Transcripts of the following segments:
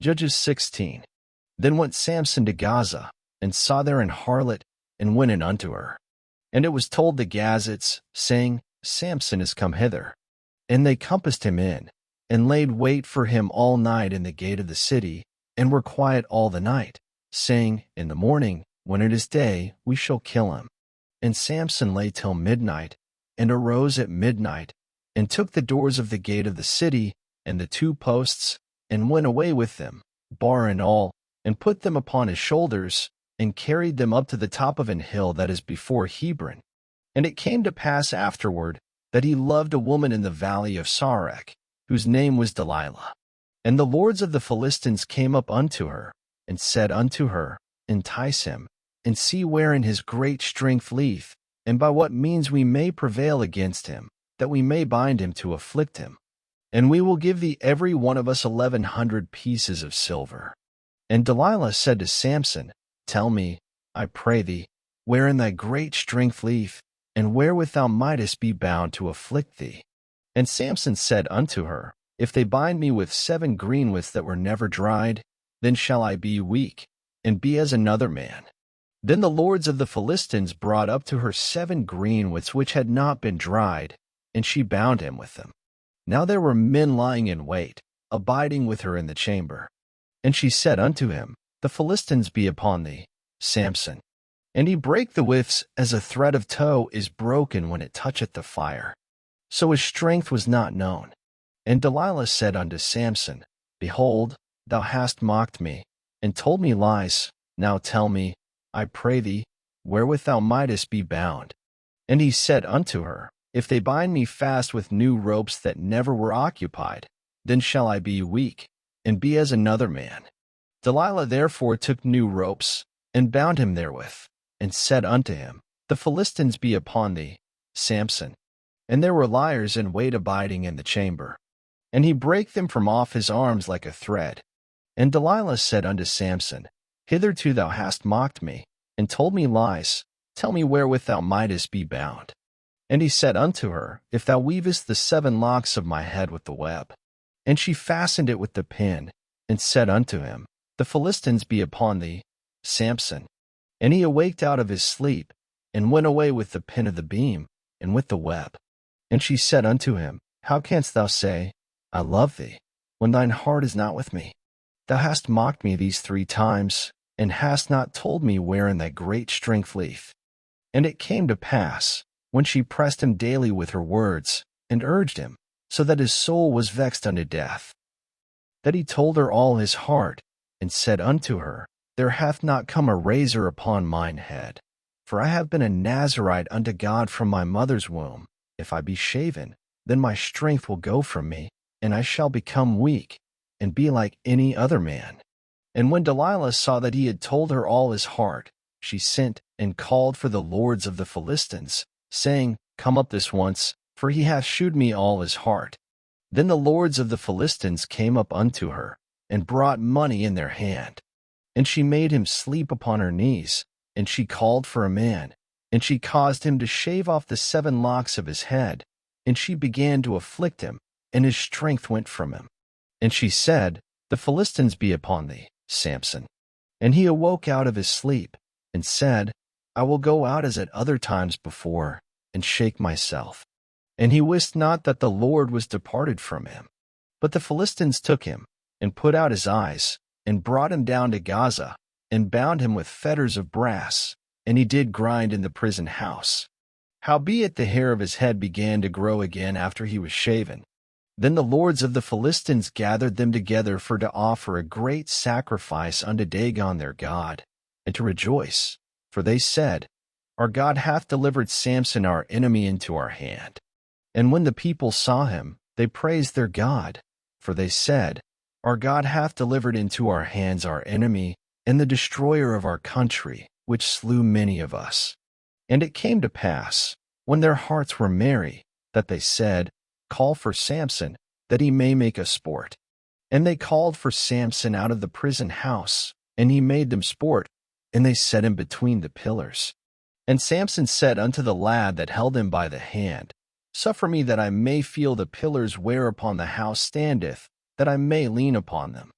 Judges 16. Then went Samson to Gaza, and saw there an harlot, and went in unto her. And it was told the Gazites, saying, Samson is come hither. And they compassed him in, and laid wait for him all night in the gate of the city, and were quiet all the night, saying, In the morning, when it is day, we shall kill him. And Samson lay till midnight, and arose at midnight, and took the doors of the gate of the city, and the 2 posts, and went away with them, bar and all, and put them upon his shoulders, and carried them up to the top of an hill that is before Hebron. And it came to pass afterward that he loved a woman in the valley of Sarek, whose name was Delilah. And the lords of the Philistines came up unto her, and said unto her, Entice him, and see wherein his great strength lieth, and by what means we may prevail against him, that we may bind him to afflict him. And we will give thee every one of us 1,100 pieces of silver. And Delilah said to Samson, Tell me, I pray thee, wherein thy great strength lieth, and wherewith thou mightest be bound to afflict thee. And Samson said unto her, If they bind me with 7 greenwiths that were never dried, then shall I be weak, and be as another man. Then the lords of the Philistines brought up to her 7 greenwiths which had not been dried, and she bound him with them. Now there were men lying in wait, abiding with her in the chamber. And she said unto him, The Philistines be upon thee, Samson. And he brake the withs as a thread of tow is broken when it toucheth the fire. So his strength was not known. And Delilah said unto Samson, Behold, thou hast mocked me, and told me lies. Now tell me, I pray thee, wherewith thou mightest be bound. And he said unto her, If they bind me fast with new ropes that never were occupied, then shall I be weak, and be as another man. Delilah therefore took new ropes, and bound him therewith, and said unto him, The Philistines be upon thee, Samson. And there were liers in wait abiding in the chamber. And he brake them from off his arms like a thread. And Delilah said unto Samson, Hitherto thou hast mocked me, and told me lies. Tell me wherewith thou mightest be bound. And he said unto her, If thou weavest the 7 locks of my head with the web. And she fastened it with the pin, and said unto him, The Philistines be upon thee, Samson. And he awaked out of his sleep, and went away with the pin of the beam, and with the web. And she said unto him, How canst thou say, I love thee, when thine heart is not with me? Thou hast mocked me these 3 times, and hast not told me wherein thy great strength lieth. And it came to pass, when she pressed him daily with her words, and urged him, so that his soul was vexed unto death, that he told her all his heart, and said unto her, There hath not come a razor upon mine head, for I have been a Nazarite unto God from my mother's womb. If I be shaven, then my strength will go from me, and I shall become weak, and be like any other man. And when Delilah saw that he had told her all his heart, she sent and called for the lords of the Philistines, saying, Come up this once, for he hath shewed me all his heart. Then the lords of the Philistines came up unto her, and brought money in their hand. And she made him sleep upon her knees, and she called for a man, and she caused him to shave off the 7 locks of his head, and she began to afflict him, and his strength went from him. And she said, The Philistines be upon thee, Samson. And he awoke out of his sleep, and said, I will go out as at other times before, and shake myself. And he wist not that the Lord was departed from him. But the Philistines took him, and put out his eyes, and brought him down to Gaza, and bound him with fetters of brass, and he did grind in the prison house. Howbeit the hair of his head began to grow again after he was shaven. Then the lords of the Philistines gathered them together for to offer a great sacrifice unto Dagon their god, and to rejoice. For they said, Our God hath delivered Samson our enemy into our hand. And when the people saw him, they praised their God. For they said, Our God hath delivered into our hands our enemy, and the destroyer of our country, which slew many of us. And it came to pass, when their hearts were merry, that they said, Call for Samson, that he may make us sport. And they called for Samson out of the prison house, and he made them sport, and they set him between the pillars. And Samson said unto the lad that held him by the hand, Suffer me that I may feel the pillars whereupon the house standeth, that I may lean upon them.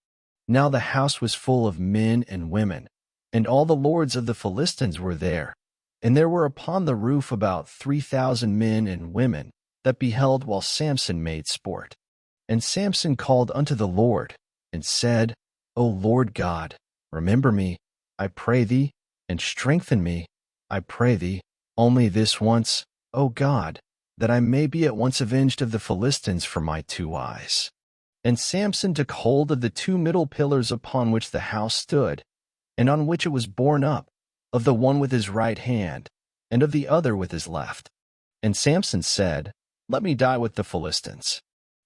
Now the house was full of men and women, and all the lords of the Philistines were there. And there were upon the roof about 3,000 men and women that beheld while Samson made sport. And Samson called unto the Lord, and said, O Lord God, remember me, I pray thee, and strengthen me, I pray thee, only this once, O God, that I may be at once avenged of the Philistines for my 2 eyes. And Samson took hold of the 2 middle pillars upon which the house stood, and on which it was borne up, of the one with his right hand, and of the other with his left. And Samson said, Let me die with the Philistines.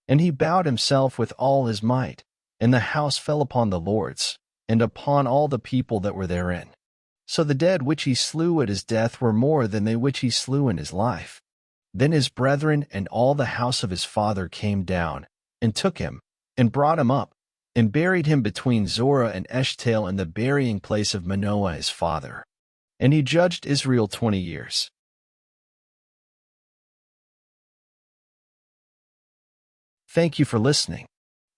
And he bowed himself with all his might, and the house fell upon the lords, and upon all the people that were therein. So the dead which he slew at his death were more than they which he slew in his life. Then his brethren and all the house of his father came down, and took him, and brought him up, and buried him between Zorah and Eshtaol in the burying place of Manoah his father. And he judged Israel 20 years. Thank you for listening.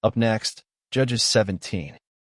Up next, Judges 17.